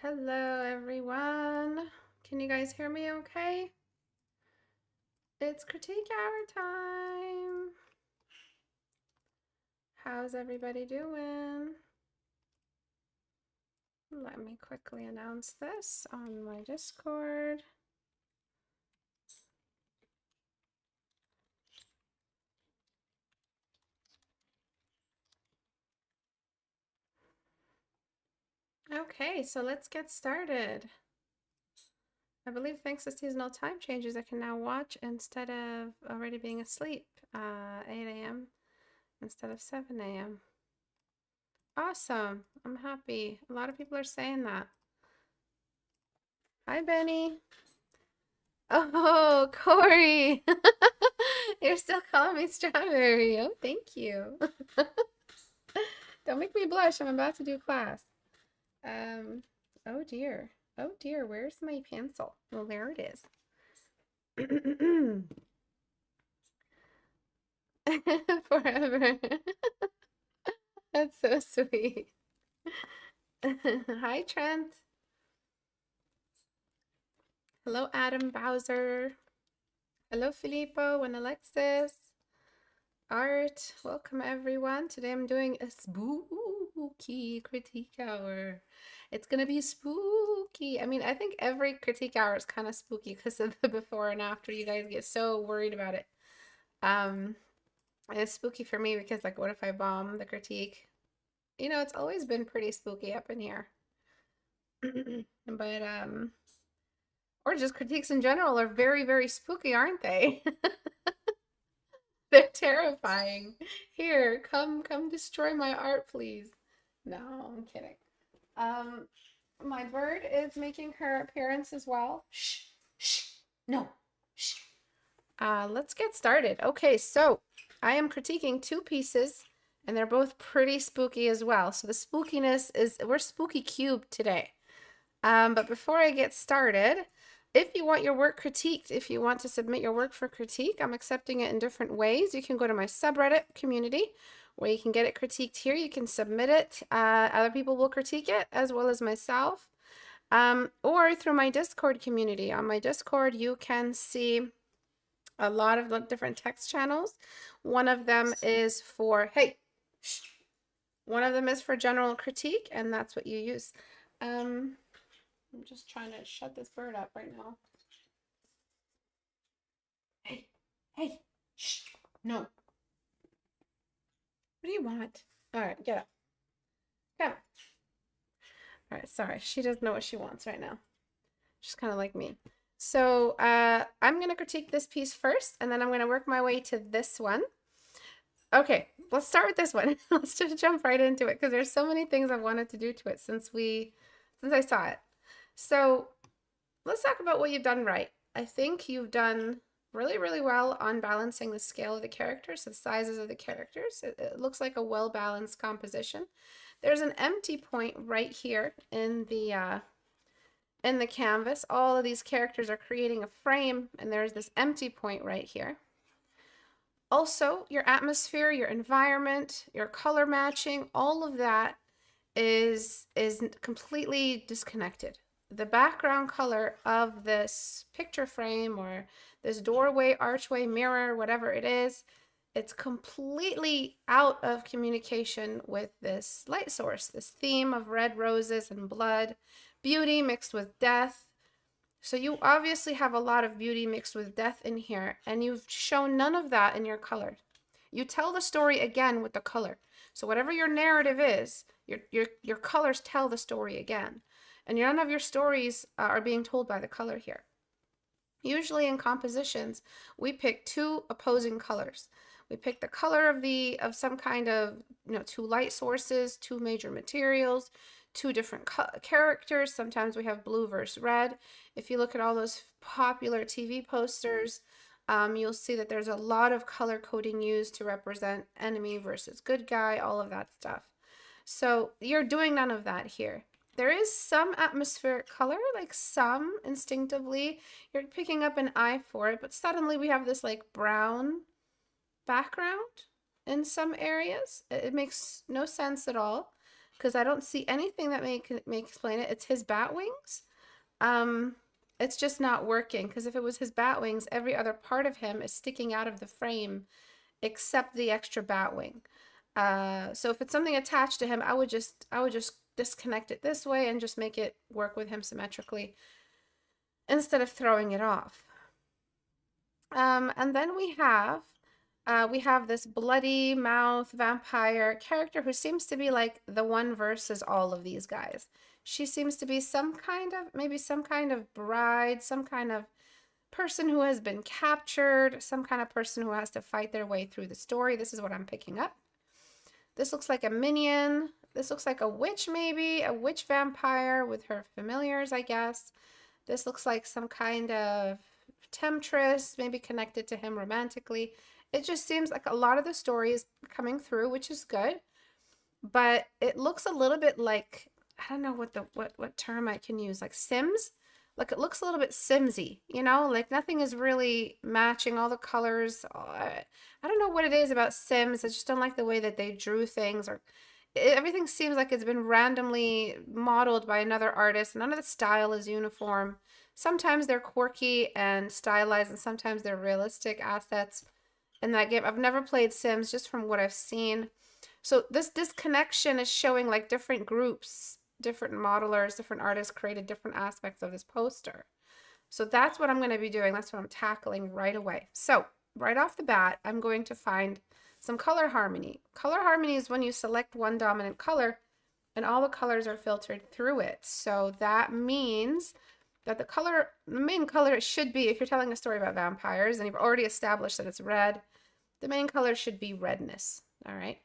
Hello, everyone. Can you guys hear me okay? It's critique hour time. How's everybody doing? Let me quickly announce this on my Discord. Okay, so let's get started. I believe thanks to seasonal time changes, I can now watch instead of already being asleep, 8 a.m. instead of 7 a.m. Awesome. I'm happy. A lot of people are saying that. Hi, Benny. Oh, Corey. You're still calling me Strawberry. Oh, thank you. Don't make me blush. I'm about to do class. Oh dear. Oh dear, where's my pencil? Well, there it is. Forever. That's so sweet. Hi, Trent. Hello, Adam Bowser. Hello, Filippo and Alexis. Art. Welcome, everyone. Today I'm doing a spooky critique hour. It's gonna be spooky. I mean, I think every critique hour is kind of spooky because of the before and after. You guys get so worried about it. And it's spooky for me because, like, what if I bomb the critique? You know, it's always been pretty spooky up in here. But or just critiques in general are very, very spooky, aren't they? They're terrifying. Here, come destroy my art, please. No, I'm kidding. Um, my bird is making her appearance as well. Shh, shh, no, shh. Let's get started. Okay, so I am critiquing two pieces, and they're both pretty spooky as well. So the spookiness is, we're spooky cubed today. But before I get started, if you want your work critiqued, if you want to submit your work for critique, I'm accepting it in different ways. You can go to my subreddit community where you can get it critiqued here. You can submit it. Other people will critique it as well as myself. Or through my Discord community. On my Discord, you can see a lot of different text channels. One of them is for, hey, shh. One of them is for general critique, and that's what you use. I'm just trying to shut this bird up right now. Hey, hey, shh, no. What do you want? All right, get up. Come. All right, sorry. She doesn't know what she wants right now. She's kind of like me. So I'm going to critique this piece first, and then I'm going to work my way to this one. Okay, let's start with this one. Let's just jump right into it because there's so many things I've wanted to do to it since I saw it. So let's talk about what you've done right. I think you've done really, really well on balancing the scale of the characters, the sizes of the characters. It looks like a well-balanced composition. There's an empty point right here in the canvas. All of these characters are creating a frame, and there's this empty point right here. Also, your atmosphere, your environment, your color matching, all of that is completely disconnected. The background color of this picture frame or this doorway, archway, mirror, whatever it is, it's completely out of communication with this light source, this theme of red roses and blood, beauty mixed with death. So you obviously have a lot of beauty mixed with death in here, and you've shown none of that in your color. You tell the story again with the color. So whatever your narrative is, your colors tell the story again. And none of your stories are being told by the color here. Usually in compositions, we pick two opposing colors. We pick the color of some kind of, two light sources, two major materials, two different characters. Sometimes we have blue versus red. If you look at all those popular TV posters, you'll see that there's a lot of color coding used to represent enemy versus good guy, all of that stuff. So you're doing none of that here. There is some atmospheric color, like some instinctively. You're picking up an eye for it, but suddenly we have this like brown background in some areas. It makes no sense at all. because I don't see anything that may explain it. It's his bat wings. It's just not working, because if it was his bat wings, every other part of him is sticking out of the frame except the extra bat wing. So if it's something attached to him, I would just disconnect it this way and just make it work with him symmetrically instead of throwing it off. And then we have this bloody mouth vampire character who seems to be like the one versus all of these guys. She seems to be maybe some kind of bride, some kind of person who has been captured, some kind of person who has to fight their way through the story. This is what I'm picking up. This looks like a minion. This looks like a witch, maybe a witch vampire with her familiars, I guess. This looks like some kind of temptress, maybe connected to him romantically. It just seems like a lot of the story is coming through, which is good, but it looks a little bit like, I don't know what term I can use, like Sims. Like it looks a little bit Simsy, you know, like nothing is really matching, all the colors. I don't know what it is about Sims. I just don't like the way that they drew things, or everything seems like it's been randomly modeled by another artist. None of the style is uniform. Sometimes they're quirky and stylized, and sometimes they're realistic assets in that game. I've never played Sims, just from what I've seen. So this disconnection is showing like different groups, different modelers, different artists created different aspects of this poster. So that's what I'm going to be doing. That's what I'm tackling right away. So right off the bat, I'm going to find some color harmony. Color harmony is when you select one dominant color and all the colors are filtered through it. So that means that the main color should be, if you're telling a story about vampires and you've already established that it's red, the main color should be redness. All right.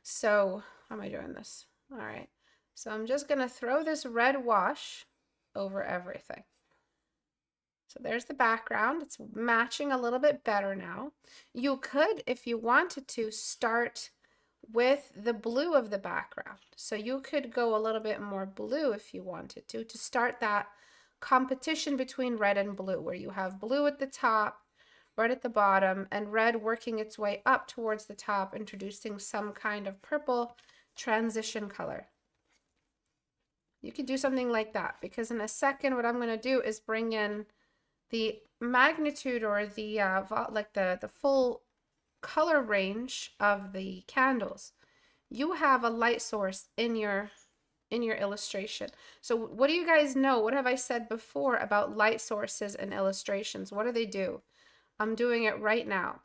So how am I doing this? All right. So I'm just going to throw this red wash over everything. So there's the background. It's matching a little bit better now. You could, if you wanted to, start with the blue of the background. So you could go a little bit more blue if you wanted to start that competition between red and blue, where you have blue at the top, red at the bottom, and red working its way up towards the top, introducing some kind of purple transition color. You could do something like that, because in a second what I'm going to do is bring in the magnitude, or the like the full color range of the candles. You have a light source in your illustration. So what do you guys know? What have I said before about light sources and illustrations? What do they do? I'm doing it right now.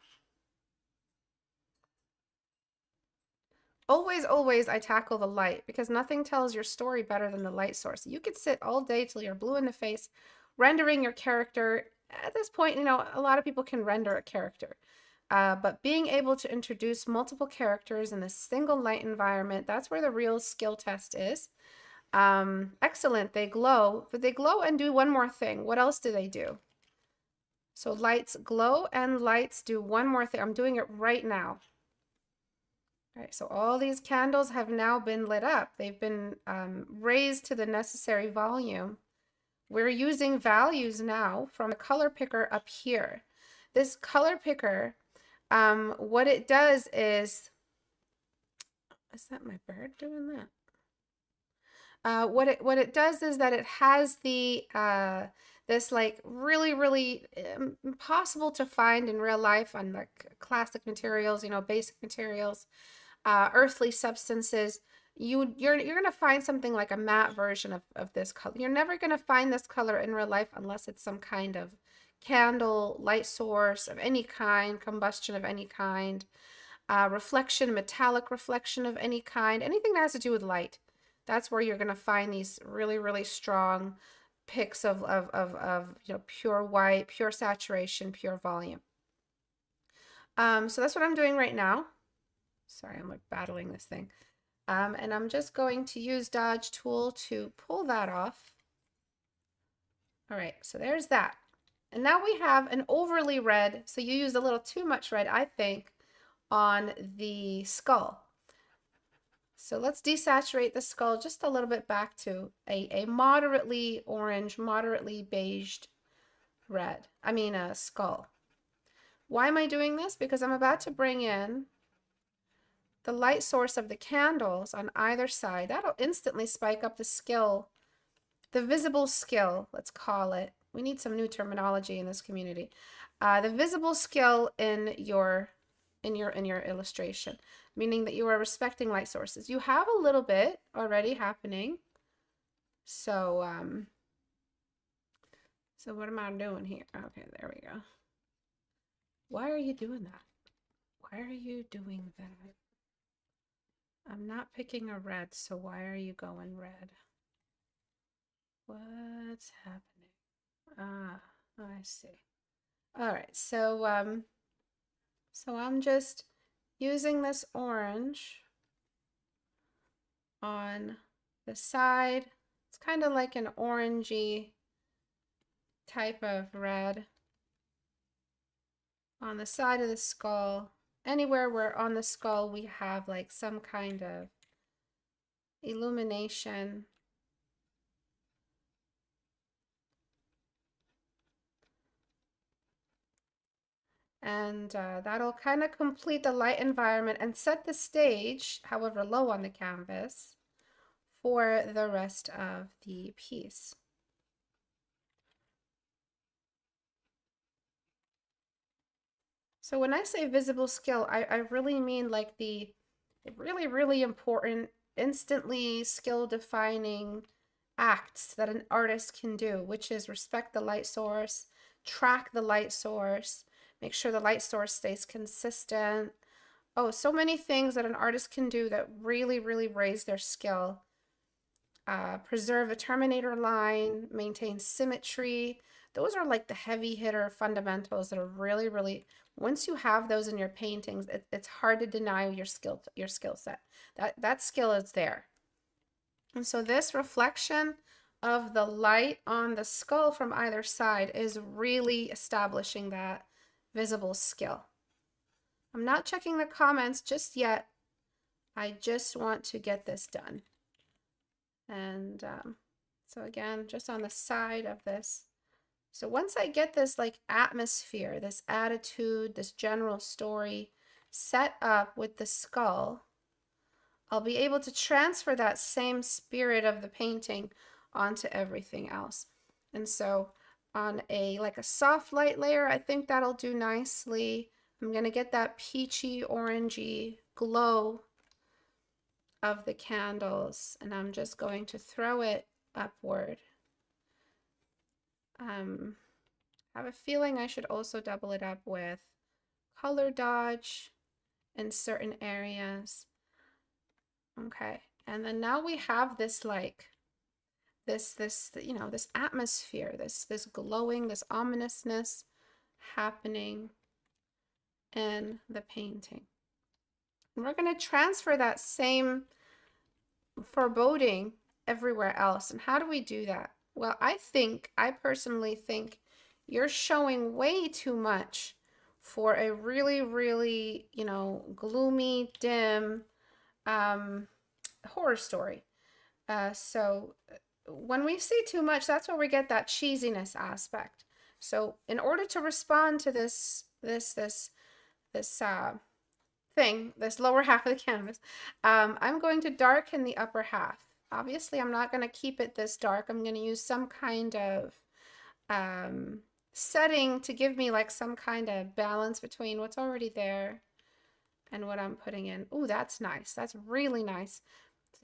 Always I tackle the light, because nothing tells your story better than the light source. You could sit all day till you're blue in the face rendering your character. At this point, you know, a lot of people can render a character. But being able to introduce multiple characters in a single light environment, that's where the real skill test is. Excellent, they glow, but they glow and do one more thing. What else do they do? So lights glow and lights do one more thing. I'm doing it right now. All right, so all these candles have now been lit up. They've been raised to the necessary volume. We're using values now from the color picker up here. This color picker, what it does is that my bird doing that? What it does is that it has the this like really impossible to find in real life on like classic materials, you know, basic materials. Earthly substances, you're gonna find something like a matte version of this color. You're never gonna find this color in real life unless it's some kind of candle, light source of any kind, combustion of any kind, reflection, metallic reflection of any kind, anything that has to do with light. That's where you're gonna find these really strong picks of you know, pure white, pure saturation, pure volume. So that's what I'm doing right now. Sorry, I'm like battling this thing. And I'm just going to use dodge tool to pull that off. All right, so there's that. And now we have an overly red, so you used a little too much red, I think, on the skull. So let's desaturate the skull just a little bit back to a moderately orange, moderately beiged red. I mean a skull. Why am I doing this? Because I'm about to bring in the light source of the candles on either side, that'll instantly spike up the skill, the visible skill, let's call it. We need some new terminology in this community. The visible skill in your illustration, meaning that you are respecting light sources. You have a little bit already happening. So so what am I doing here? Okay, there we go. Why are you doing that? Why are you doing that? I'm not picking a red, so why are you going red? What's happening? Ah, I see. All right, so so I'm just using this orange on the side. It's kind of like an orangey type of red on the side of the skull. Anywhere where on the skull we have like some kind of illumination. And that'll kind of complete the light environment and set the stage, however low on the canvas, for the rest of the piece. So when I say visible skill, I really mean like the really, really important, instantly skill defining acts that an artist can do, which is respect the light source, track the light source, make sure the light source stays consistent. Oh, so many things that an artist can do that really, really raise their skill. Preserve a terminator line, maintain symmetry. Those are like the heavy hitter fundamentals that are really, really, once you have those in your paintings, it's hard to deny your skill set. That skill is there. And so this reflection of the light on the skull from either side is really establishing that visible skill. I'm not checking the comments just yet. I just want to get this done. And so again, just on the side of this. So once I get this like atmosphere, this attitude, this general story set up with the skull, I'll be able to transfer that same spirit of the painting onto everything else. And so on a like a soft light layer, I think that'll do nicely. I'm gonna get that peachy orangey glow of the candles, and I'm just going to throw it upward. I have a feeling I should also double it up with color dodge in certain areas. Okay, and then now we have this like this you know, this atmosphere, this glowing, this ominousness happening in the painting. And we're going to transfer that same foreboding everywhere else. And how do we do that? Well, I personally think you're showing way too much for a really, really, you know, gloomy, dim horror story. So when we see too much, that's where we get that cheesiness aspect. So in order to respond to this thing, this lower half of the canvas, I'm going to darken the upper half. Obviously, I'm not going to keep it this dark. I'm going to use some kind of setting to give me like some kind of balance between what's already there and what I'm putting in. Ooh, that's nice. That's really nice.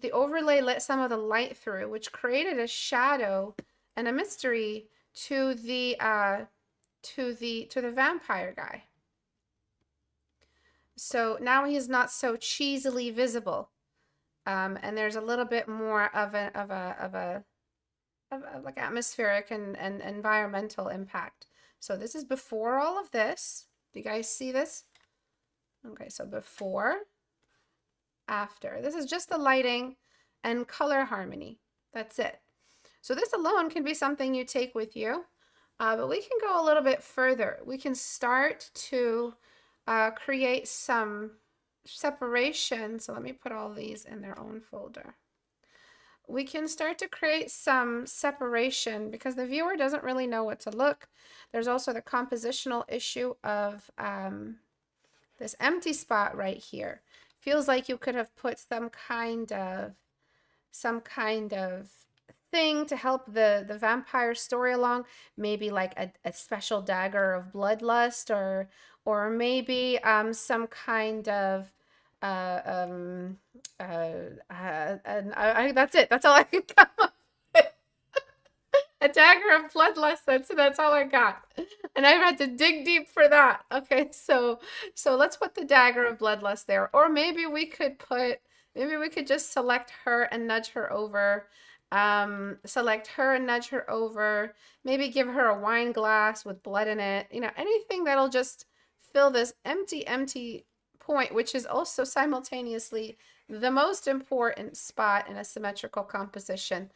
The overlay let some of the light through, which created a shadow and a mystery to the vampire guy. So now he's not so cheesily visible, and there's a little bit more of a like atmospheric and environmental impact. So this is before all of this. Do you guys see this? Okay, so before, after. This is just the lighting and color harmony. That's it. So this alone can be something you take with you, but we can go a little bit further. We can start to create some separation. So let me put all these in their own folder. We can start to create some separation because the viewer doesn't really know what to look. There's also the compositional issue of this empty spot right here. feels like you could have put some kind of thing to help the vampire story along, maybe like a special dagger of bloodlust, or maybe some kind of and that's it. That's all I can come up with. A dagger of bloodlust. That's all I got, and I've had to dig deep for that. Okay, so let's put the dagger of bloodlust there, or maybe we could just select her and nudge her over. Select her and nudge her over. Maybe give her a wine glass with blood in it. You know, anything that'll just fill this empty point, which is also simultaneously the most important spot in a symmetrical composition,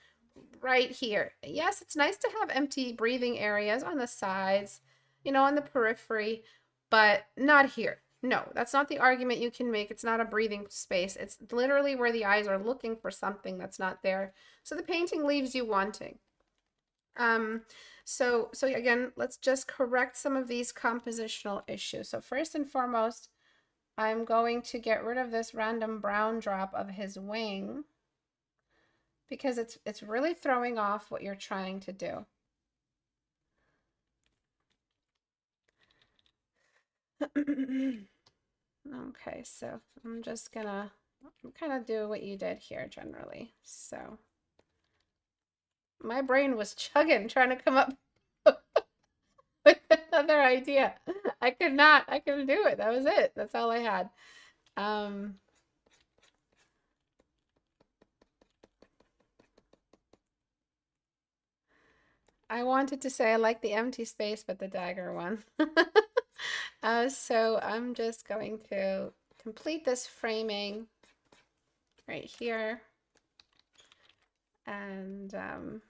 right here. Yes, it's nice to have empty breathing areas on the sides, you know, on the periphery, but not here. No, that's not the argument you can make. It's not a breathing space. It's literally where the eyes are looking for something that's not there. So the painting leaves you wanting. So again, let's just correct some of these compositional issues. So first and foremost, I'm going to get rid of this random brown drop of his wing, because it's really throwing off what you're trying to do. Okay, so I'm just gonna kind of do what you did here generally. So my brain was chugging trying to come up with another idea. I couldn't do it. That was it. That's all I had. I wanted to say I like the empty space, but the dagger one. So I'm just going to complete this framing right here. And the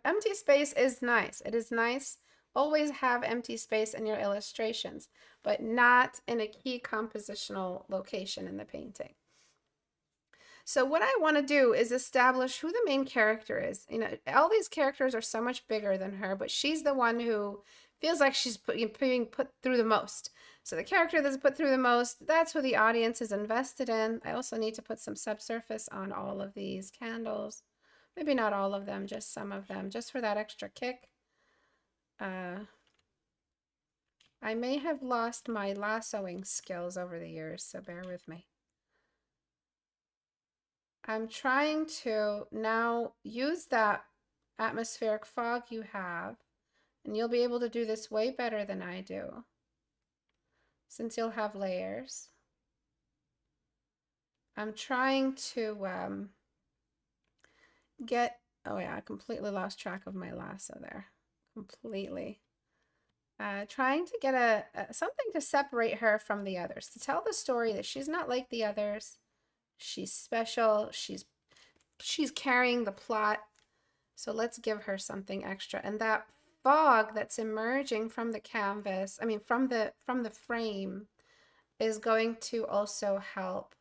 empty space is nice. It is nice. Always have empty space in your illustrations, but not in a key compositional location in the painting. So what I want to do is establish who the main character is. You know, all these characters are so much bigger than her, but she's the one who feels like she's being put through the most. So the character that's put through the most, that's who the audience is invested in. I also need to put some subsurface on all of these candles. Maybe not all of them, just some of them, just for that extra kick. I may have lost my lassoing skills over the years, so bear with me. I'm trying to now use that atmospheric fog you have, and you'll be able to do this way better than I do, since you'll have layers. I'm trying to oh yeah, I completely lost track of my lasso there. Completely. Trying to get something to separate her from the others, to tell the story that she's not like the others. She's special. She's carrying the plot. So let's give her something extra. And that fog that's emerging from the canvas, I mean from the frame, is going to also help.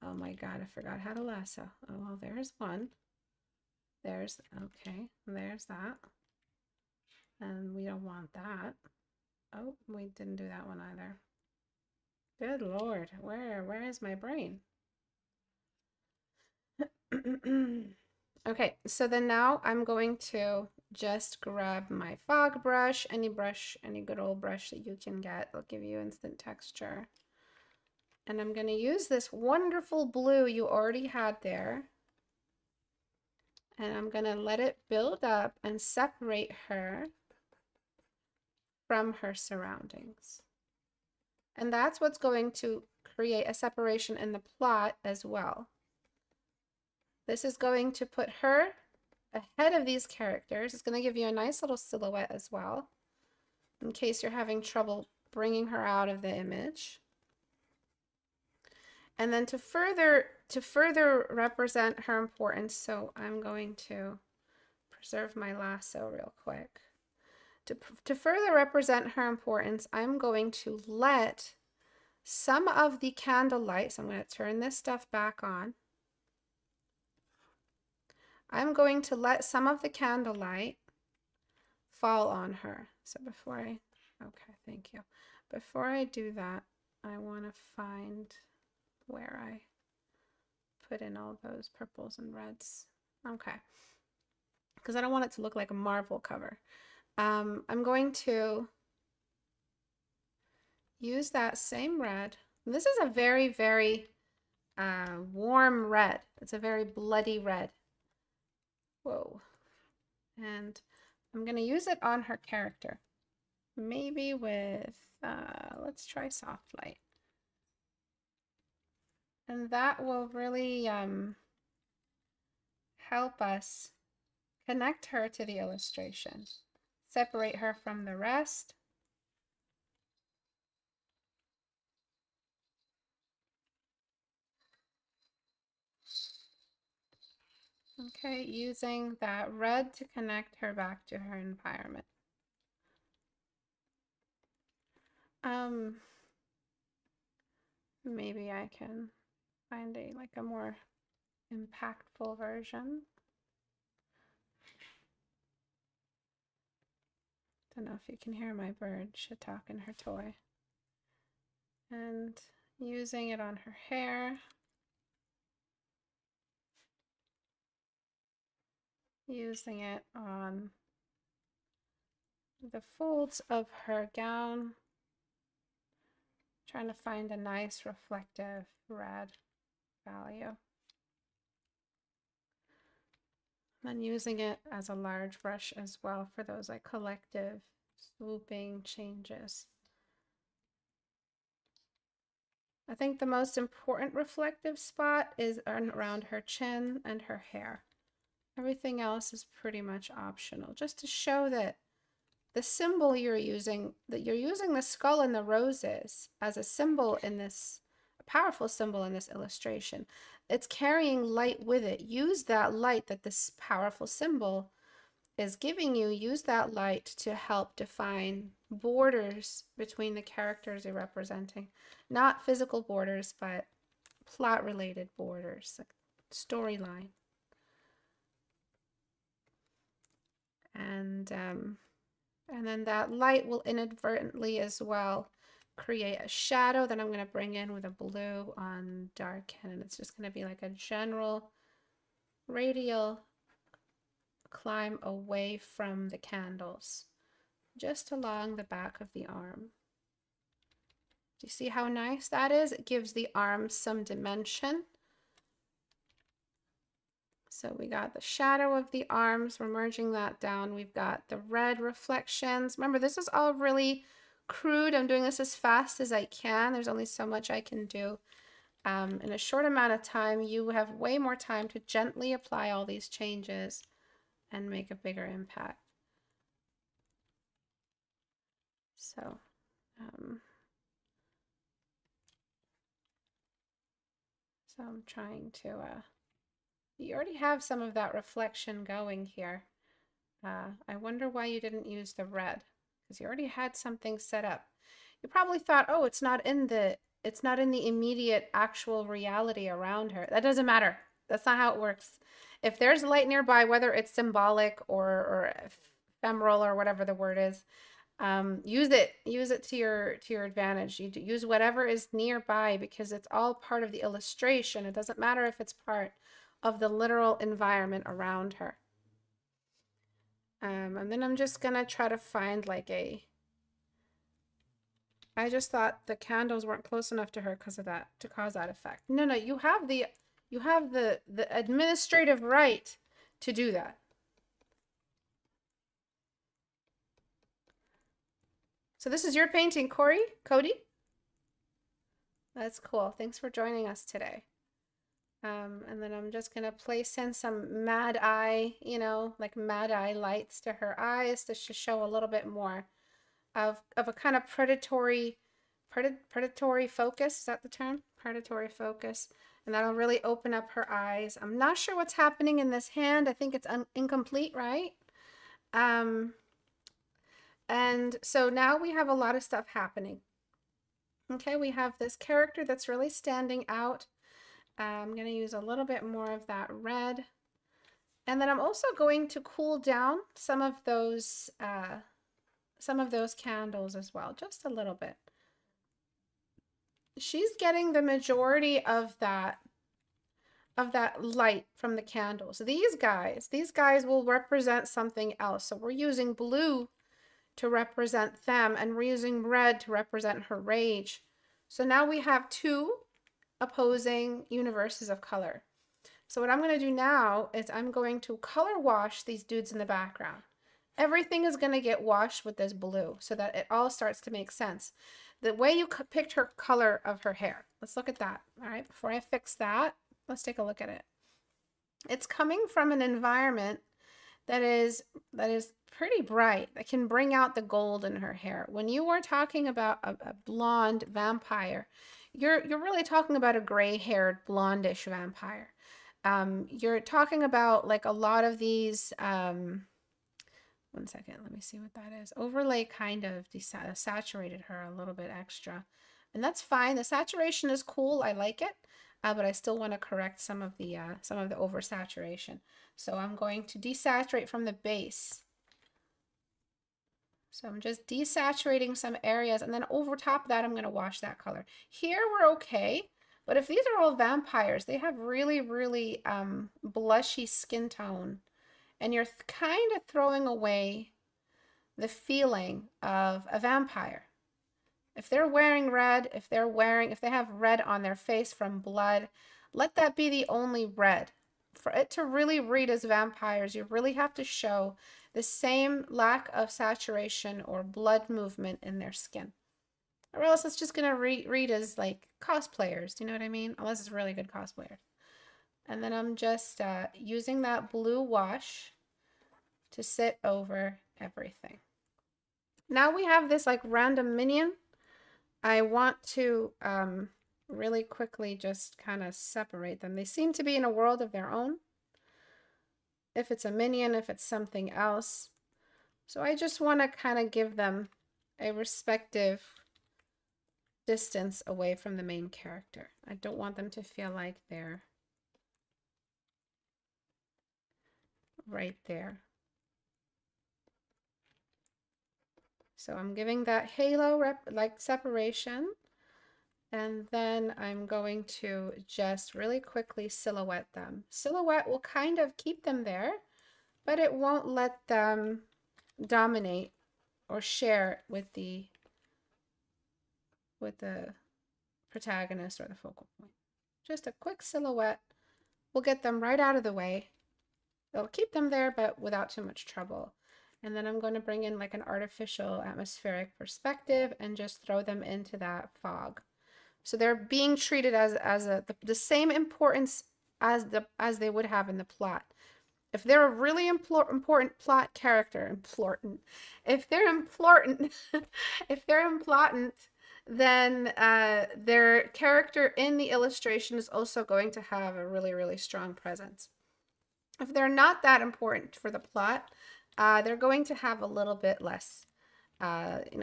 Oh my God, I forgot how to lasso. Oh, well, there's one. There's, okay, there's that. And we don't want that. Oh, we didn't do that one either. Good Lord, where is my brain? Okay, so then now I'm going to just grab my fog brush, any good old brush that you can get. It'll give you instant texture. And I'm going to use this wonderful blue you already had there. And I'm going to let it build up and separate her from her surroundings. And that's what's going to create a separation in the plot as well. This is going to put her ahead of these characters. It's going to give you a nice little silhouette as well, in case you're having trouble bringing her out of the image. And then to further represent her importance, so I'm going to preserve my lasso real quick. To further represent her importance, I'm going to let some of the candlelight, so I'm going to turn this stuff back on. I'm going to let some of the candlelight fall on her. So before I, okay, thank you. Before I do that, I want to find where I put in all those purples and reds. Okay. Because I don't want it to look like a Marvel cover. I'm going to use that same red. This is a very, very warm red. It's a very bloody red. Whoa. And I'm going to use it on her character. Maybe with, let's try soft light. And that will really help us connect her to the illustration. Separate her from the rest. Okay, using that red to connect her back to her environment. Maybe I can find a more impactful version. Don't know if you can hear my bird. She's talking her toy. And using it on her hair. Using it on the folds of her gown. Trying to find a nice reflective red value. And using it as a large brush as well for those like collective swooping changes. I think the most important reflective spot is around her chin and her hair. Everything else is pretty much optional, just to show that the symbol you're using, the skull and the roses as a symbol in this, a powerful symbol in this illustration. It's carrying light with it. Use that light that this powerful symbol is giving you. Use that light to help define borders between the characters you're representing. Not physical borders, but plot-related borders, like storyline. And then that light will inadvertently as well create a shadow that I'm going to bring in with a blue on darken. And it's just going to be like a general radial climb away from the candles, just along the back of the arm. Do you see how nice that is? It gives the arm some dimension. So we got the shadow of the arms, we're merging that down. We've got the red reflections. Remember, this is all really crude. I'm doing this as fast as I can. There's only so much I can do. In a short amount of time, you have way more time to gently apply all these changes and make a bigger impact. So, I'm trying to, you already have some of that reflection going here. I wonder why you didn't use the red, because you already had something set up. You probably thought, oh, it's not in the immediate actual reality around her. That doesn't matter. That's not how it works. If there's light nearby, whether it's symbolic or ephemeral or whatever the word is, use it to your advantage. You use whatever is nearby, because it's all part of the illustration. It doesn't matter if it's part of the literal environment around her. And then I'm just gonna try to find like I just thought the candles weren't close enough to her because of that, to cause that effect. No, you have the administrative right to do that. So this is your painting, Cody? That's cool. Thanks for joining us today. And then I'm just gonna place in some mad eye, like mad eye lights to her eyes to show a little bit more of a kind of predatory focus. Is that the term? Predatory focus. And that'll really open up her eyes. I'm not sure what's happening in this hand. I think it's incomplete, right? And so now we have a lot of stuff happening. Okay, we have this character that's really standing out. I'm going to use a little bit more of that red. And then I'm also going to cool down some of those candles as well, just a little bit. she's getting the majority of that light from the candles. These guys will represent something else. So we're using blue to represent them, and we're using red to represent her rage. So now we have two opposing universes of color. So what I'm going to do now is I'm going to color wash these dudes in the background. Everything is going to get washed with this blue so that it all starts to make sense. The way you picked her color of her hair. Let's look at that. All right, before I fix that, let's take a look at it. It's coming from an environment that is pretty bright, that can bring out the gold in her hair. When you are talking about a blonde vampire, you're really talking about a gray-haired blondish vampire. You're talking about like a lot of these, one second, let me see what that is. Overlay kind of saturated her a little bit extra, and that's fine. The saturation is cool, I like it, but I still want to correct some of the oversaturation. So I'm going to desaturate from the base. So I'm just desaturating some areas, and then over top of that, I'm going to wash that color. Here we're okay, but if these are all vampires, they have really, really blushy skin tone, and you're kind of throwing away the feeling of a vampire. If they're wearing red, if they have red on their face from blood, let that be the only red. For it to really read as vampires, you really have to show the same lack of saturation or blood movement in their skin. Or else it's just going to read as like cosplayers. Do you know what I mean? Unless it's really good cosplayers. And then I'm just using that blue wash to sit over everything. Now we have this like random minion. I want to really quickly just kind of separate them. They seem to be in a world of their own. If it's a minion, if it's something else. So I just want to kind of give them a respective distance away from the main character. I don't want them to feel like they're right there. So I'm giving that halo like separation. And then I'm going to just really quickly silhouette them. Silhouette will kind of keep them there, but it won't let them dominate or share with the protagonist or the focal point. Just a quick silhouette will get them right out of the way. It'll keep them there, but without too much trouble. And then I'm going to bring in like an artificial atmospheric perspective and just throw them into that fog. So they're being treated as the same importance as they would have in the plot. If they're a really important plot character, if they're important, then their character in the illustration is also going to have a really, really strong presence. If they're not that important for the plot, they're going to have a little bit less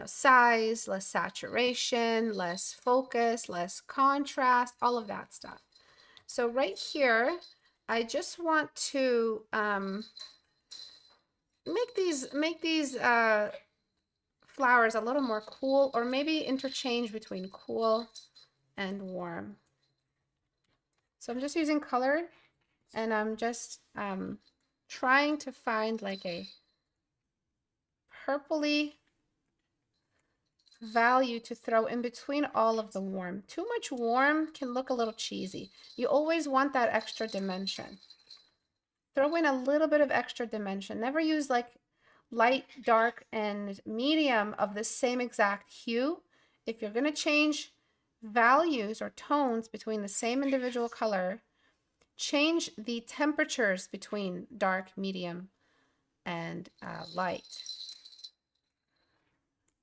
size, less saturation, less focus, less contrast, all of that stuff. So right here, I just want to make these flowers a little more cool, or maybe interchange between cool and warm. So I'm just using color, and I'm just trying to find like a purpley value to throw in between all of the warm. Too much warm can look a little cheesy. You always want that extra dimension. Throw in a little bit of extra dimension. Never use like light, dark, and medium of the same exact hue. If you're going to change values or tones between the same individual color, change the temperatures between dark, medium, and light.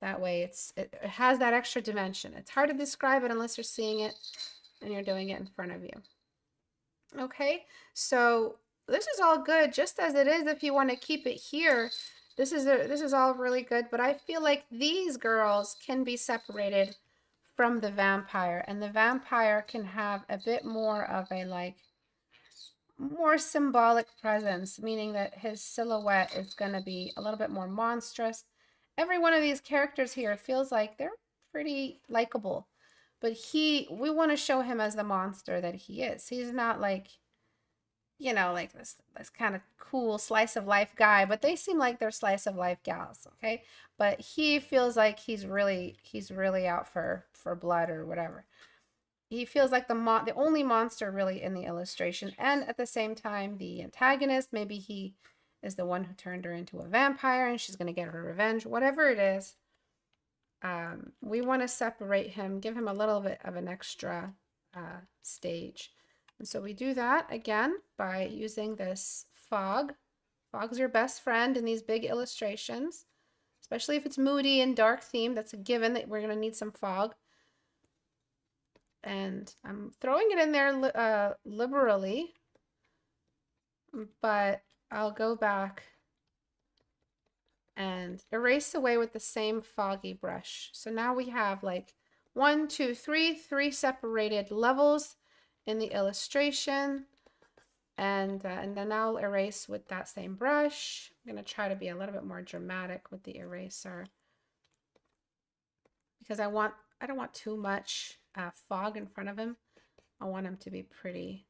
That way it has that extra dimension. It's hard to describe it unless you're seeing it and you're doing it in front of you. Okay, so this is all good, just as it is. If you want to keep it here, this is all really good, but I feel like these girls can be separated from the vampire, and the vampire can have a bit more of a like more symbolic presence, meaning that his silhouette is going to be a little bit more monstrous. Every one of these characters here feels like they're pretty likable, but we want to show him as the monster that he is. He's not like, you know, like this kind of cool slice of life guy, but they seem like they're slice of life gals, okay? But he feels like he's really out for blood or whatever. He feels like the only monster really in the illustration, and at the same time the antagonist. Maybe he is the one who turned her into a vampire and she's going to get her revenge, whatever it is. We want to separate him, give him a little bit of an extra stage. And so we do that again by using this fog. Fog's your best friend in these big illustrations, especially if it's moody and dark theme. That's a given that we're going to need some fog. And I'm throwing it in there liberally, but I'll go back and erase away with the same foggy brush. So now we have like 1, 2, 3, 3 separated levels in the illustration. And then I'll erase with that same brush. I'm going to try to be a little bit more dramatic with the eraser because I don't want too much fog in front of him. I want him to be pretty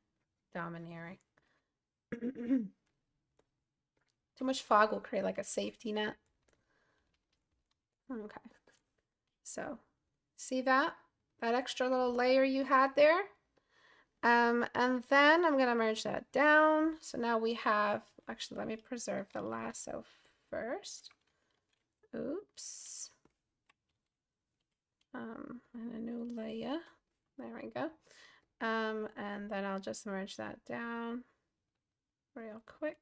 domineering. Too much fog will create like a safety net. Okay. So see that extra little layer you had there? And then I'm going to merge that down. So now we have, actually, let me preserve the lasso first. Oops. And a new layer. There we go. And then I'll just merge that down real quick.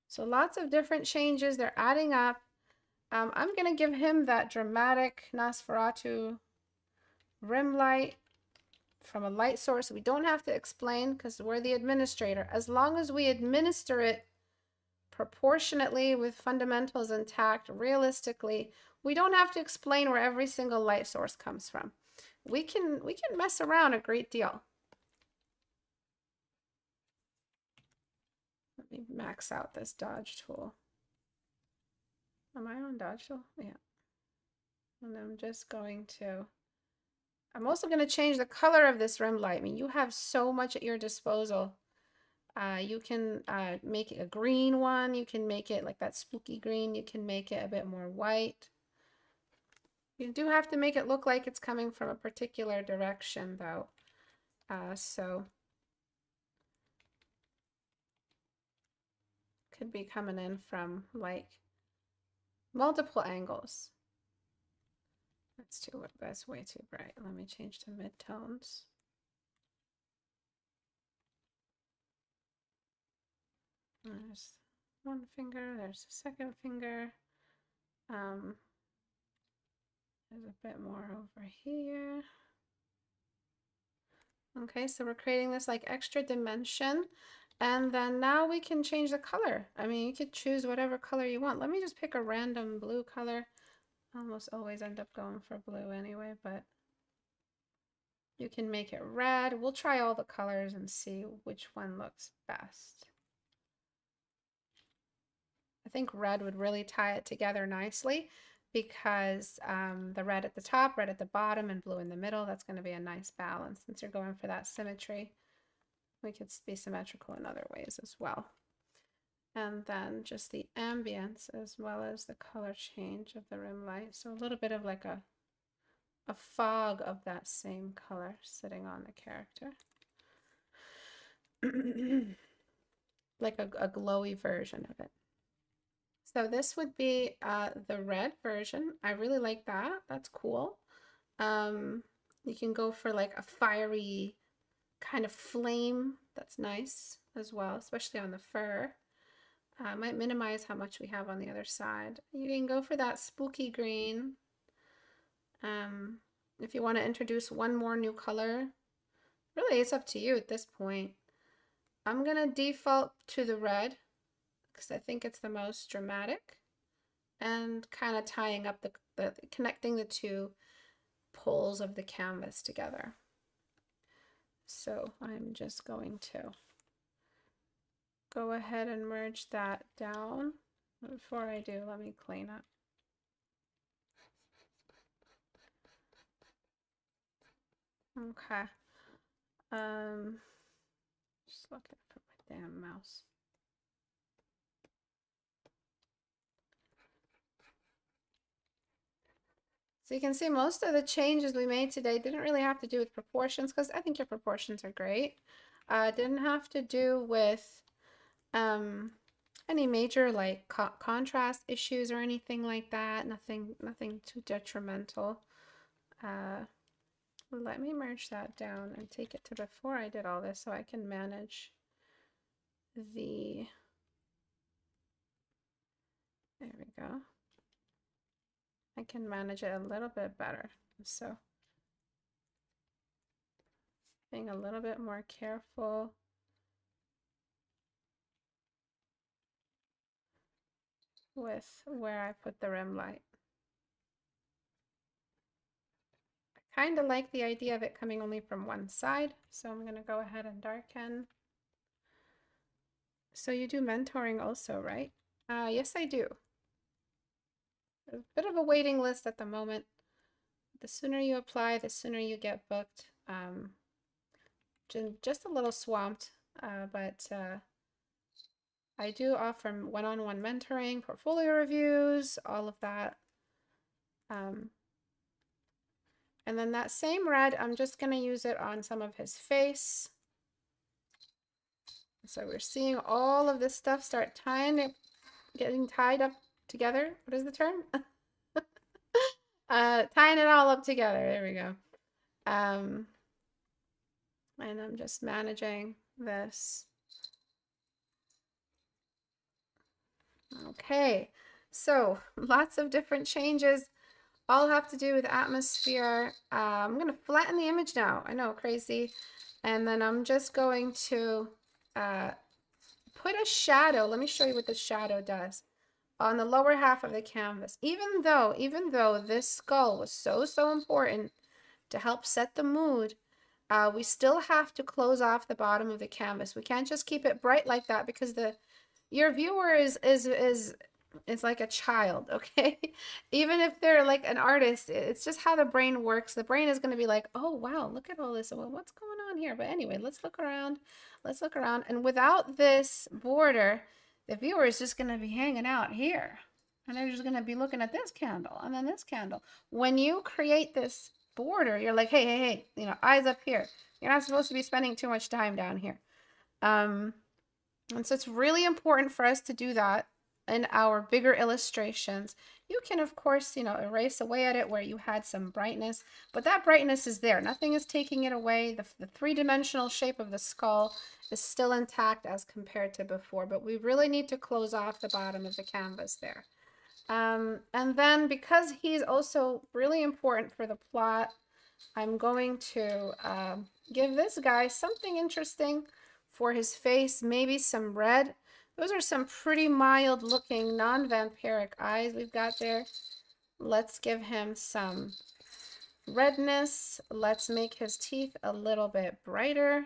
So lots of different changes. They're adding up. I'm going to give him that dramatic Nosferatu rim light from a light source. We don't have to explain because we're the administrator. As long as we administer it proportionately with fundamentals intact, realistically, we don't have to explain where every single light source comes from. We can mess around a great deal. Let me max out this dodge tool. Am I on dodge tool? Yeah. And I'm just going to, I'm also going to change the color of this rim light. I mean, you have so much at your disposal. You can make it a green one. You can make it like that spooky green. You can make it a bit more white. You do have to make it look like it's coming from a particular direction though. So could be coming in from like multiple angles. That's way too bright. Let me change to midtones. There's one finger, there's a second finger. There's a bit more over here. Okay, so we're creating this like extra dimension. And then now we can change the color. I mean, you could choose whatever color you want. Let me just pick a random blue color. I almost always end up going for blue anyway, but you can make it red. We'll try all the colors and see which one looks best. I think red would really tie it together nicely because the red at the top, red at the bottom, and blue in the middle, that's going to be a nice balance. Since you're going for that symmetry, we could be symmetrical in other ways as well. And then just the ambience as well as the color change of the rim light. So a little bit of like a fog of that same color sitting on the character. Like a glowy version of it. So this would be the red version. I really like that. That's cool. You can go for like a fiery kind of flame. That's nice as well, especially on the fur. I might minimize how much we have on the other side. You can go for that spooky green. If you want to introduce one more new color, really it's up to you at this point. I'm going to default to the red because I think it's the most dramatic and kind of tying up the connecting the two poles of the canvas together. So I'm just going to go ahead and merge that down. Before I do, let me clean up. Okay. Just looking for my damn mouse. So you can see most of the changes we made today didn't really have to do with proportions, because I think your proportions are great. Didn't have to do with any major like contrast issues or anything like that. Nothing too detrimental. Let me merge that down and take it to before I did all this so I can manage the, there we go. I can manage it a little bit better. So being a little bit more careful with where I put the rim light. I kind of like the idea of it coming only from one side, so I'm going to go ahead and darken. So you do mentoring also, right? Yes, I do. A bit of a waiting list at the moment. The sooner you apply, the sooner you get booked. Just a little swamped, but I do offer one-on-one mentoring, portfolio reviews, all of that. And then that same red, I'm just going to use it on some of his face. So we're seeing all of this stuff start getting tied up together. What is the term? Tying it all up together. There we go. And I'm just managing this. Okay, so lots of different changes, all have to do with atmosphere. I'm going to flatten the image now. I know, crazy. And then I'm just going to put a shadow. Let me show you what the shadow does on the lower half of the canvas. Even though this skull was so important to help set the mood, we still have to close off the bottom of the canvas. We can't just keep it bright like that, because your viewer is like a child, okay? Even if they're like an artist, it's just how the brain works. The brain is going to be like, oh wow, look at all this. Well, what's going on here? But anyway, let's look around. Let's look around. And without this border, the viewer is just going to be hanging out here. And they're just going to be looking at this candle and then this candle. When you create this border, you're like, hey, you know, eyes up here. You're not supposed to be spending too much time down here. And so it's really important for us to do that in our bigger illustrations. You can, of course, you know, erase away at it where you had some brightness, but that brightness is there. Nothing is taking it away. The three-dimensional shape of the skull is still intact as compared to before, but we really need to close off the bottom of the canvas there. And then because he's also really important for the plot, I'm going to give this guy something interesting for his face, maybe some red. Those are some pretty mild looking non-vampiric eyes we've got there. Let's give him some redness. Let's make his teeth a little bit brighter.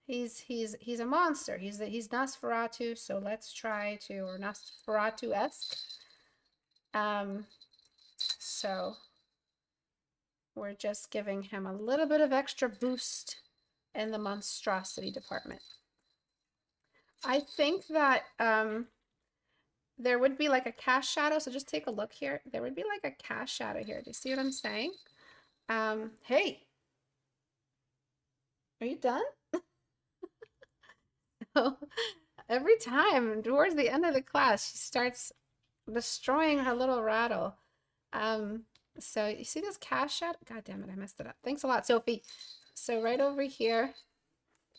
He's a monster. He's Nosferatu, so let's try to, or Nosferatu-esque. So we're just giving him a little bit of extra boost in the monstrosity department. I think that there would be like a cast shadow. So just take a look here. There would be like a cast shadow here. Do you see what I'm saying? Hey, are you done? So every time towards the end of the class, she starts destroying her little rattle. So you see this cast shadow? God damn it, I messed it up. Thanks a lot, Sophie. So right over here,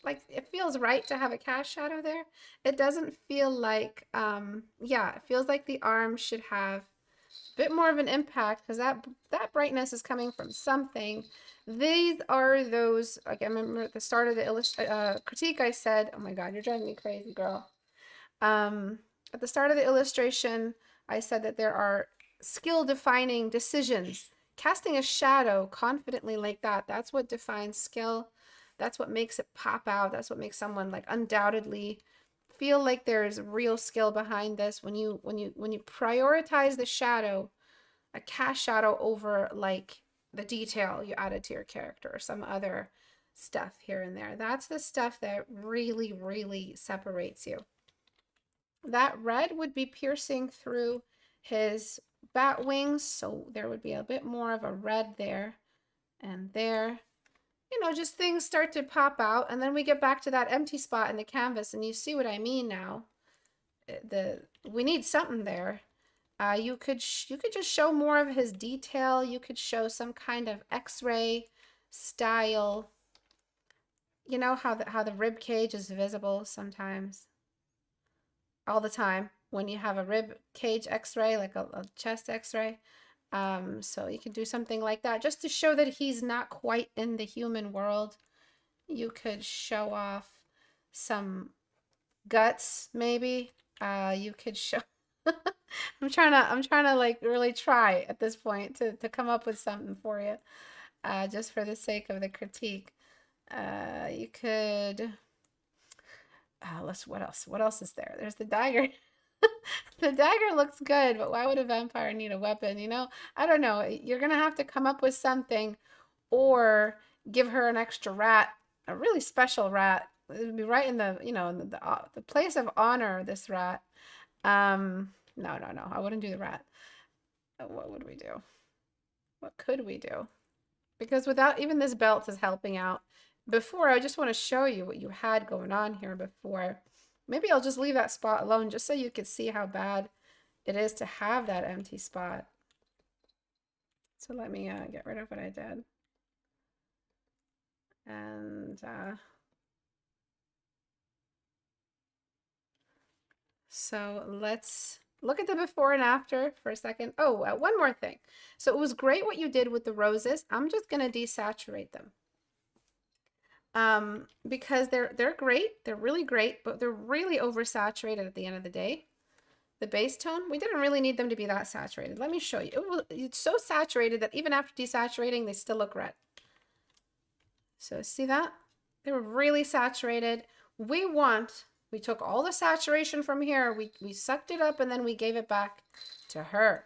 like it feels right to have a cast shadow there. It doesn't feel like, yeah, it feels like the arm should have a bit more of an impact, because that brightness is coming from something. These are those, like I remember at the start of the critique I said, oh my God, you're driving me crazy, girl. At the start of the illustration, I said that there are skill-defining decisions. Casting a shadow confidently like that, that's what defines skill. That's what makes it pop out. That's what makes someone like undoubtedly feel like there's real skill behind this. When you prioritize the shadow, a cast shadow over like the detail you added to your character or some other stuff here and there. That's the stuff that really, really separates you. That red would be piercing through his bat wings, so there would be a bit more of a red there and there. You know, just things start to pop out, and then we get back to that empty spot in the canvas, and you see what I mean now. We need something there. You could just show more of his detail. You could show some kind of X-ray style. You know how the rib cage is visible sometimes, all the time when you have a rib cage X-ray, like a chest X-ray. So you can do something like that just to show that he's not quite in the human world. You could show off some guts, maybe. You could show. I'm trying to like really try at this point to come up with something for you, just for the sake of the critique. You could. What else is there? There's the dagger. The dagger looks good, but why would a vampire need a weapon? You know, I don't know. You're gonna have to come up with something, or give her an extra rat, a really special rat. It would be right in the, you know, in the place of honor. This rat. No, I wouldn't do the rat. What would we do? What could we do? Because without even this belt is helping out. Before, I just want to show you what you had going on here before. Maybe I'll just leave that spot alone just so you could see how bad it is to have that empty spot. So let me get rid of what I did. And so let's look at the before and after for a second. Oh, one more thing. So it was great what you did with the roses. I'm just going to desaturate them. Because they're great. They're really great, but they're really oversaturated at the end of the day. The base tone, we didn't really need them to be that saturated. Let me show you. It's so saturated that even after desaturating, they still look red. So see that? They were really saturated. We took all the saturation from here, we sucked it up, and then we gave it back to her.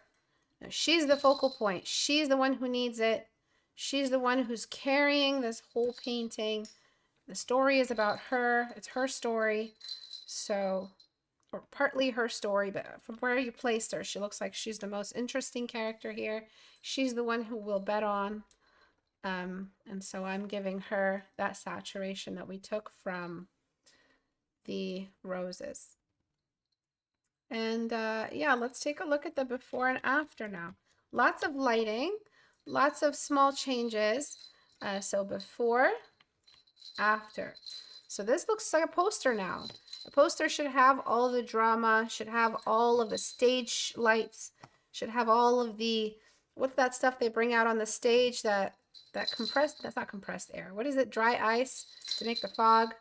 Now she's the focal point. She's the one who needs it. She's the one who's carrying this whole painting. The story is about her. It's her story. So, or partly her story, but from where you placed her, she looks like she's the most interesting character here. She's the one who we'll bet on. And so I'm giving her that saturation that we took from the roses. And yeah, let's take a look at the before and after now. Lots of lighting, lots of small changes. So before, after. So this looks like a poster now. A poster should have all the drama, should have all of the stage lights, should have all of the, what's that stuff they bring out on the stage that compressed, that's not compressed air. What is it? Dry ice to make the fog.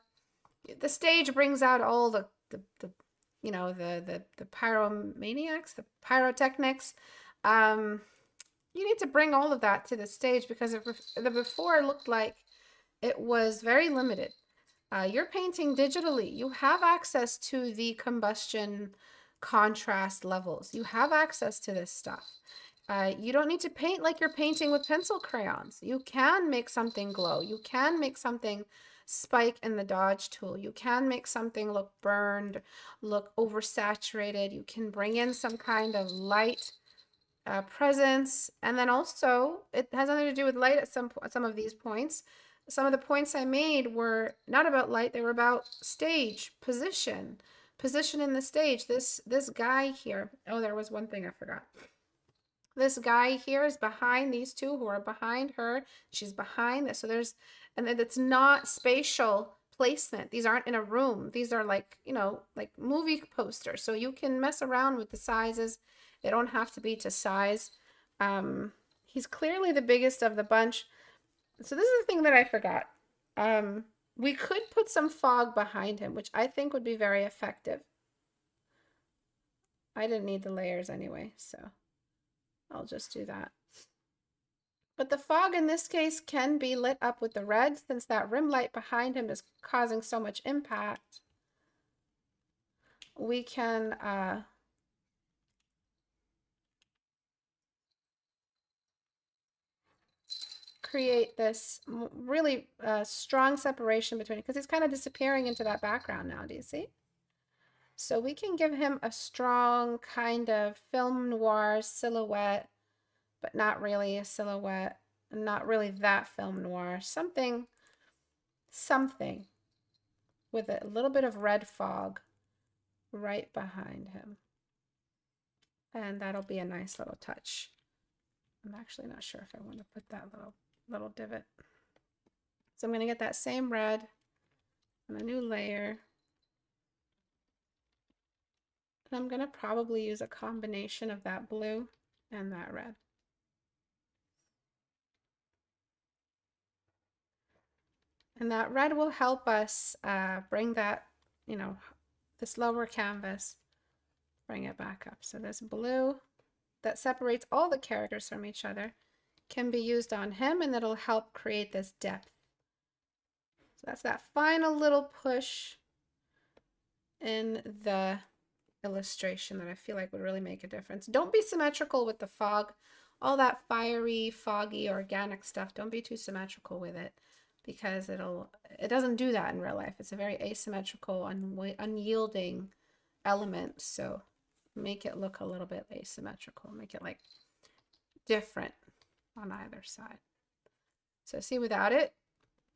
The stage brings out all the you know, the pyromaniacs, the pyrotechnics. You need to bring all of that to the stage because the before looked like it was very limited. You're painting digitally. You have access to the combustion contrast levels. You have access to this stuff. You don't need to paint like you're painting with pencil crayons. You can make something glow. You can make something spike in the dodge tool. You can make something look burned, look oversaturated. You can bring in some kind of light presence. And then also, it has nothing to do with light at some of these points. Some of the points I made were not about light. They were about stage, position in the stage. This guy here. Oh, there was one thing I forgot. This guy here is behind these two who are behind her. She's behind this. So there's, and it's not spatial placement. These aren't in a room. These are like, you know, like movie posters. So you can mess around with the sizes. They don't have to be to size. He's clearly the biggest of the bunch. So this is the thing that I forgot. We could put some fog behind him, which I think would be very effective. I didn't need the layers anyway, so I'll just do that. But the fog in this case can be lit up with the red since that rim light behind him is causing so much impact. We can create this really strong separation between it, because he's kind of disappearing into that background now. Do you see? So we can give him a strong kind of film noir silhouette, but not really a silhouette, and not really that film noir. Something with a little bit of red fog right behind him. And that'll be a nice little touch. I'm actually not sure if I want to put that little divot. So I'm going to get that same red on a new layer. And I'm going to probably use a combination of that blue and that red. And that red will help us bring that, you know, this lower canvas, bring it back up. So this blue that separates all the characters from each other can be used on him, and it'll help create this depth. So that's that final little push in the illustration that I feel like would really make a difference. Don't be symmetrical with the fog. All that fiery, foggy, organic stuff, don't be too symmetrical with it, because it doesn't do that in real life. It's a very asymmetrical, unyielding element. So make it look a little bit asymmetrical. Make it like different on either side. So see, without it,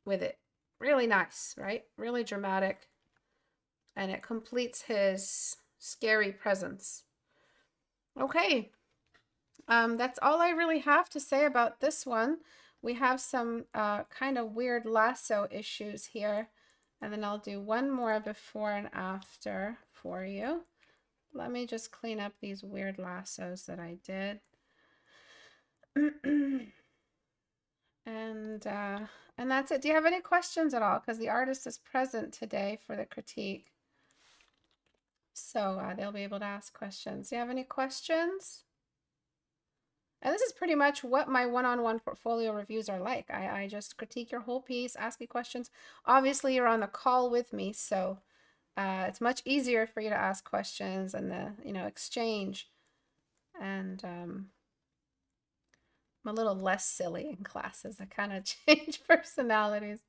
with it, really nice, right? Really dramatic. And it completes his scary presence. Okay. That's all I really have to say about this one. We have some kind of weird lasso issues here. And then I'll do one more before and after for you. Let me just clean up these weird lassos that I did. And that's it. Do you have any questions at all? Because the artist is present today for the critique. So they'll be able to ask questions. Do you have any questions? And this is pretty much what my one-on-one portfolio reviews are like. I just critique your whole piece, ask you questions. Obviously, you're on the call with me, so it's much easier for you to ask questions and exchange. And I'm a little less silly in classes. I kind of change personalities.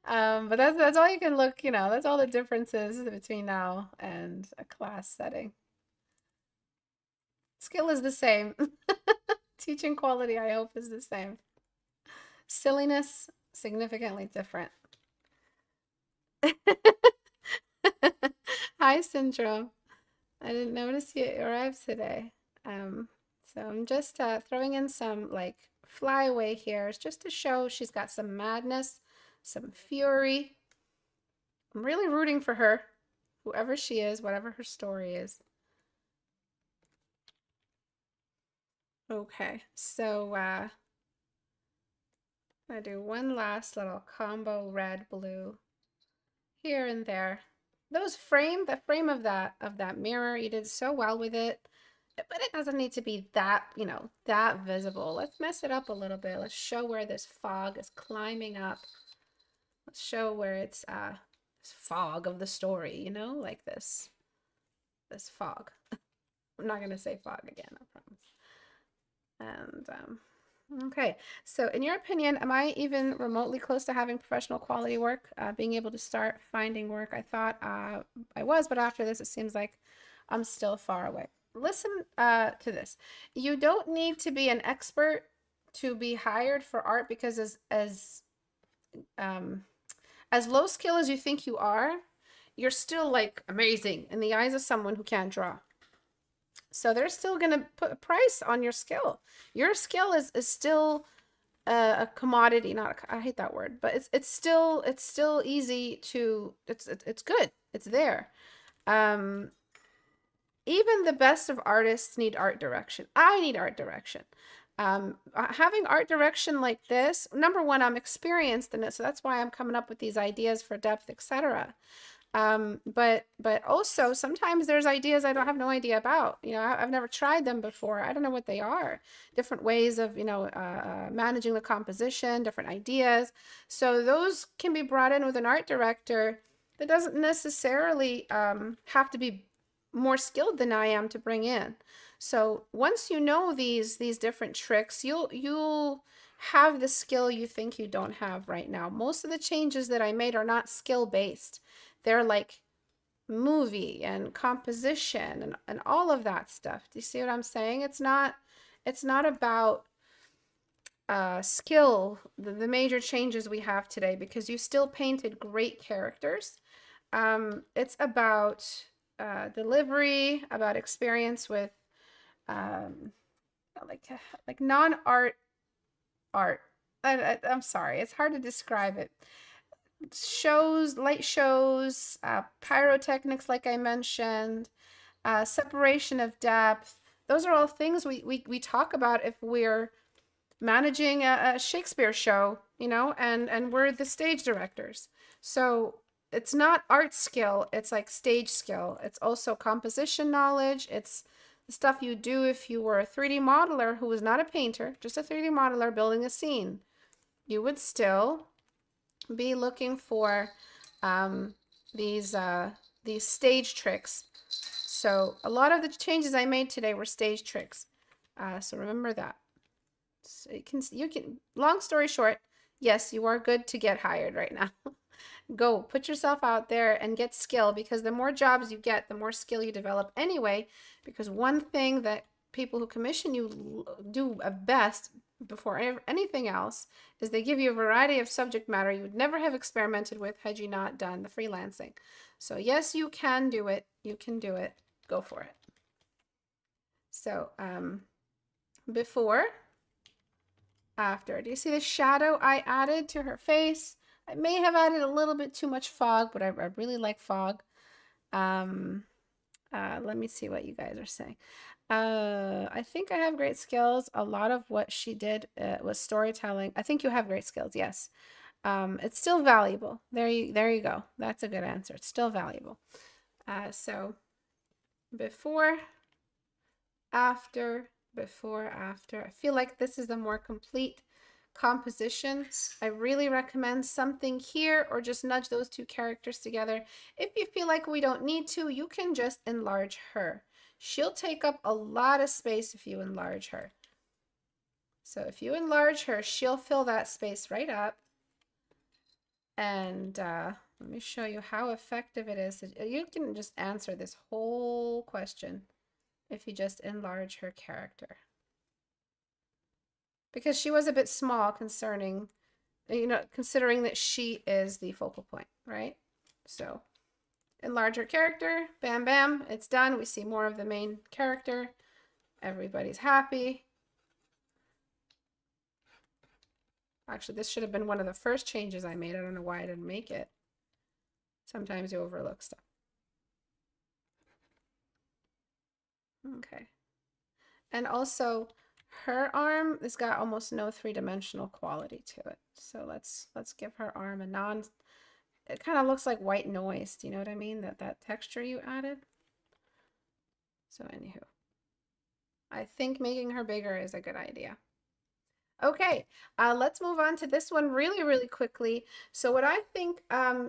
But that's all you can look, that's all the differences between now and a class setting. Skill is the same. Teaching quality, I hope, is the same. Silliness, significantly different. Hi, Syndrome. I didn't notice you arrived today. So I'm just throwing in some like flyaway hairs just to show she's got some madness, some fury. I'm really rooting for her, whoever she is, whatever her story is. Okay, so I do one last little combo red blue here and there. The frame of that mirror, you did so well with it, but it doesn't need to be that, that visible. Let's mess it up a little bit. Let's show where this fog is climbing up. Let's show where it's this fog of the story, like this fog. I'm not gonna say fog again, I promise. And okay, so in your opinion, am I even remotely close to having professional quality work, being able to start finding work? I thought I was, but after this, it seems like I'm still far away. Listen to this. You don't need to be an expert to be hired for art, because as low skill as you think you are, you're still like amazing in the eyes of someone who can't draw. So they're still going to put a price on your skill. Your skill is still a commodity. I hate that word, but it's still easy to, it's good. It's there. Even the best of artists need art direction. I need art direction. Having art direction like this, number one, I'm experienced in it, so that's why I'm coming up with these ideas for depth, etc. But also sometimes there's ideas I don't have no idea about. I've never tried them before. I don't know what they are. Different ways of managing the composition, different ideas. So those can be brought in with an art director that doesn't necessarily have to be more skilled than I am to bring in. So once you know these different tricks, you'll have the skill you think you don't have right now. Most of the changes that I made are not skill based. They're like movie and composition and all of that stuff. Do you see what I'm saying? It's not about skill, the major changes we have today, because you still painted great characters. It's about delivery, about experience with like non-art art. I'm sorry, it's hard to describe it. Shows, light shows, pyrotechnics, like I mentioned, separation of depth. Those are all things we talk about if we're managing a Shakespeare show, you know, and we're the stage directors. So it's not art skill, it's like stage skill. It's also composition knowledge. It's the stuff you do if you were a 3D modeler who was not a painter, just a 3D modeler building a scene. You would still be looking for these stage tricks. So a lot of the changes I made today were stage tricks. So remember that. So you can, long story short, yes, you are good to get hired right now. Go put yourself out there and get skill, because the more jobs you get, the more skill you develop anyway. Because one thing that people who commission you do best before anything else is they give you a variety of subject matter you would never have experimented with had you not done the freelancing. So yes, you can do it. You can do it. Go for it. So before, after. Do you see the shadow I added to her face? I may have added a little bit too much fog, but I really like fog. Let me see what you guys are saying. I think I have great skills. A lot of what she did was storytelling. I think you have great skills, yes. It's still valuable. There you go. That's a good answer. It's still valuable. So before, after, before, after. I feel like this is the more complete composition. I really recommend something here, or just nudge those two characters together. If you feel like we don't need to, you can just enlarge her. She'll take up a lot of space if you enlarge her. So if you enlarge her, she'll fill that space right up. And let me show you how effective it is. You can just answer this whole question if you just enlarge her character. Because she was a bit small considering that she is the focal point, right? So enlarge her character, bam, bam, it's done. We see more of the main character. Everybody's happy. Actually, this should have been one of the first changes I made. I don't know why I didn't make it. Sometimes you overlook stuff. Okay. And also, her arm has got almost no three-dimensional quality to it. So let's give her arm a it kind of looks like white noise. Do you know what I mean? That texture you added. So anywho, I think making her bigger is a good idea. Okay, let's move on to this one really, really quickly. So what I think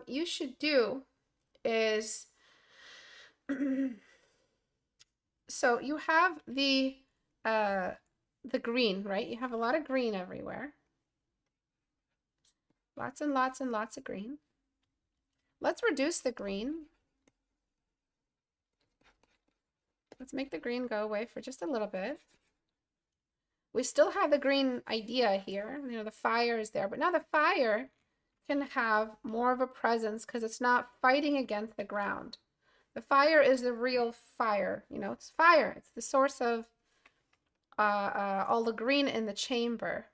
you should do is, so you have the green, right? You have a lot of green everywhere. Lots and lots and lots of green. Let's reduce the green. Let's make the green go away for just a little bit. We still have the green idea here. You know, the fire is there, but now the fire can have more of a presence because it's not fighting against the ground. The fire is the real fire. You know, it's fire. It's the source of all the green in the chamber.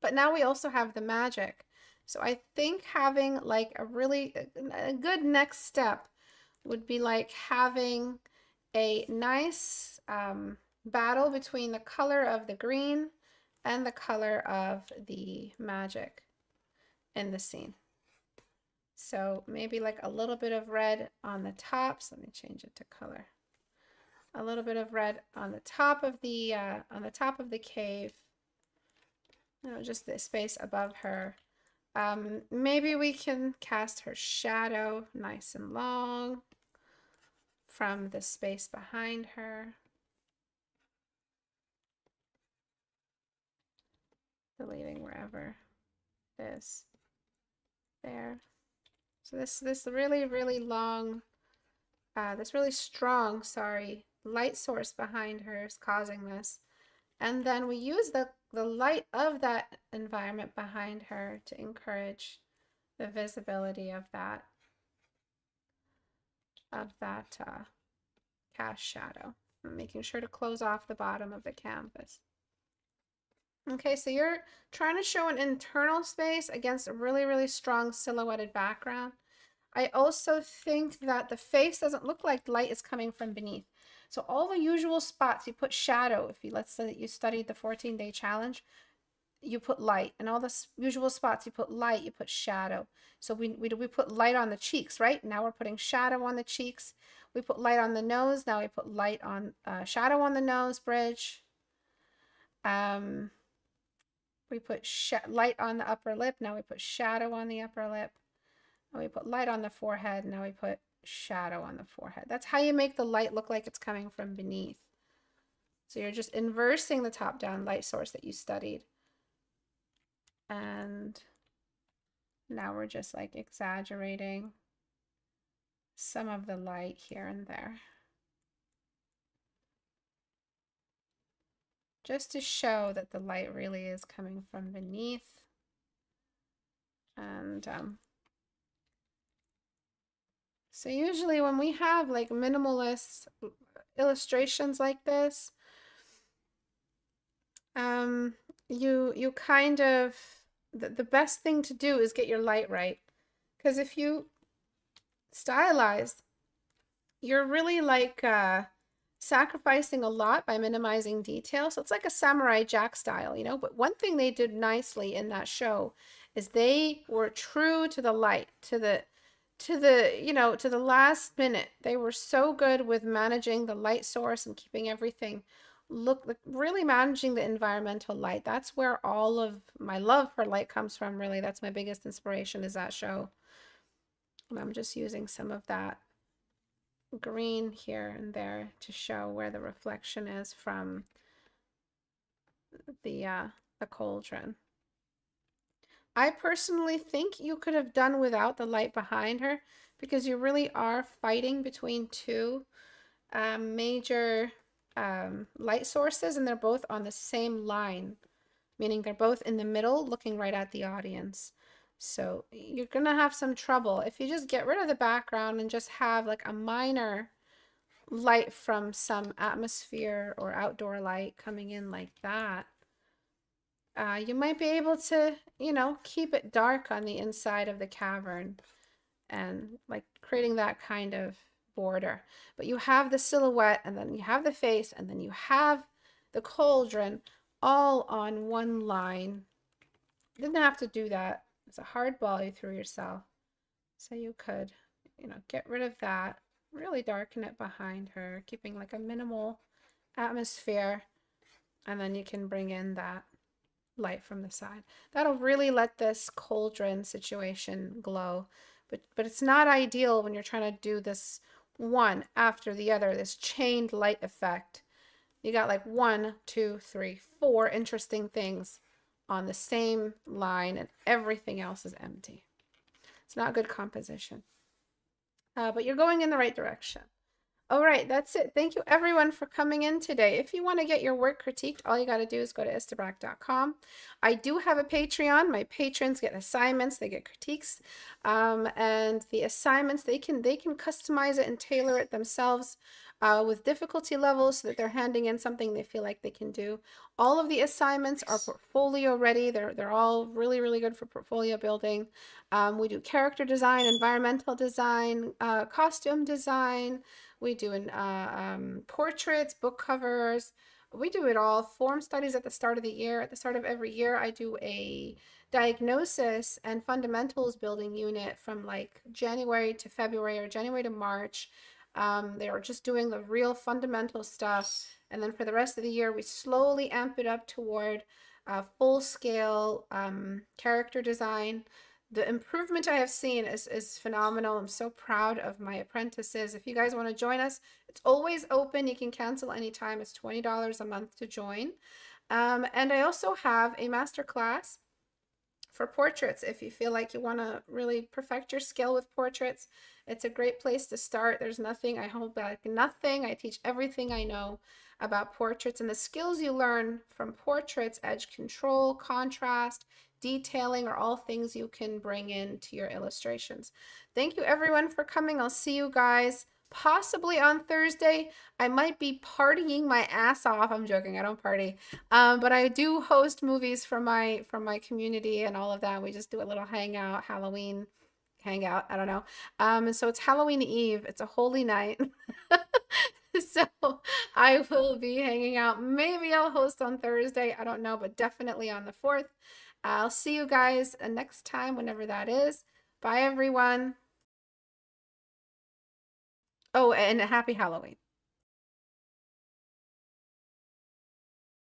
But now we also have the magic. So I think having like a good next step would be like having a nice battle between the color of the green and the color of the magic in the scene. So maybe like a little bit of red on the top. So let me change it to color. A little bit of red on the top of the cave. You know, just the space above her. Maybe we can cast her shadow nice and long from the space behind her. deleting wherever it is. There. So this really long, this really strong, sorry, light source behind her is causing this. And then we use the light of that environment behind her to encourage the visibility of that cast shadow. I'm making sure to close off the bottom of the canvas. Okay, so you're trying to show an internal space against a really strong silhouetted background. I also think that the face doesn't look like light is coming from beneath. So all the usual spots you put shadow. If you, let's say that you studied the 14-day challenge, you put light, and all the usual spots you put light, you put shadow. So we put light on the cheeks, right? Now we're putting shadow on the cheeks. We put light on the nose. Now we put light on shadow on the nose bridge. We put light on the upper lip. Now we put shadow on the upper lip. Now we put light on the forehead. Now we put shadow on the forehead. That's how you make the light look like it's coming from beneath. So you're just inversing the top-down light source that you studied. And now we're just like exaggerating some of the light here and there, just to show that the light really is coming from beneath. And so usually when we have like minimalist illustrations like this, you kind of, the best thing to do is get your light right. Because if you stylize, you're really like sacrificing a lot by minimizing detail. So it's like a Samurai Jack style, you know. But one thing they did nicely in that show is they were true to the light, to the you know, to the last minute. They were so good with managing the light source and keeping everything look like, really managing the environmental light. That's where all of my love for light comes from, really. That's my biggest inspiration, is that show. And I'm just using some of that green here and there to show where the reflection is from the cauldron. I personally think you could have done without the light behind her, because you really are fighting between two major light sources, and they're both on the same line, meaning they're both in the middle looking right at the audience. So you're gonna have some trouble if you just get rid of the background and just have like a minor light from some atmosphere or outdoor light coming in like that. You might be able to, you know, keep it dark on the inside of the cavern and like creating that kind of border. But you have the silhouette, and then you have the face, and then you have the cauldron all on one line. You didn't have to do that. It's a hard ball you threw yourself. So you could, you know, get rid of that, really darken it behind her, keeping like a minimal atmosphere, and then you can bring in that light from the side. That'll really let this cauldron situation glow. But it's not ideal when you're trying to do this one after the other, this chained light effect. You got like 1, 2, 3, 4 interesting things on the same line, and everything else is empty. It's not good composition. But you're going in the right direction. All right, that's it. Thank you everyone for coming in today. If you want to get your work critiqued, all you got to do is go to istebrak.com. I do have a Patreon. My patrons get assignments, they get critiques, and the assignments, they can customize it and tailor it themselves with difficulty levels, so that they're handing in something they feel like they can do. All of the assignments are portfolio ready. They're all really good for portfolio building. We do character design, environmental design, costume design. We do portraits, book covers. We do it all. Form studies at the start of the year. At the start of every year, I do a diagnosis and fundamentals building unit from like January to February or January to March. They are just doing the real fundamental stuff. And then for the rest of the year, we slowly amp it up toward full-scale character design. The improvement I have seen is phenomenal. I'm so proud of my apprentices. If you guys want to join us, it's always open. You can cancel anytime. It's $20 a month to join. And I also have a masterclass for portraits. If you feel like you want to really perfect your skill with portraits, it's a great place to start. There's nothing, I hold back nothing. I teach everything I know about portraits, and the skills you learn from portraits, edge control, contrast, detailing, are all things you can bring into your illustrations. Thank you everyone for coming. I'll see you guys possibly on Thursday. I might be partying my ass off. I'm joking, I don't party. But I do host movies from my community and all of that. We just do a little hangout, Halloween hangout. I don't know. And so it's Halloween Eve. It's a holy night. So I will be hanging out. Maybe I'll host on Thursday. I don't know, but definitely on the 4th. I'll see you guys next time, whenever that is. Bye, everyone. Oh, and a happy Halloween.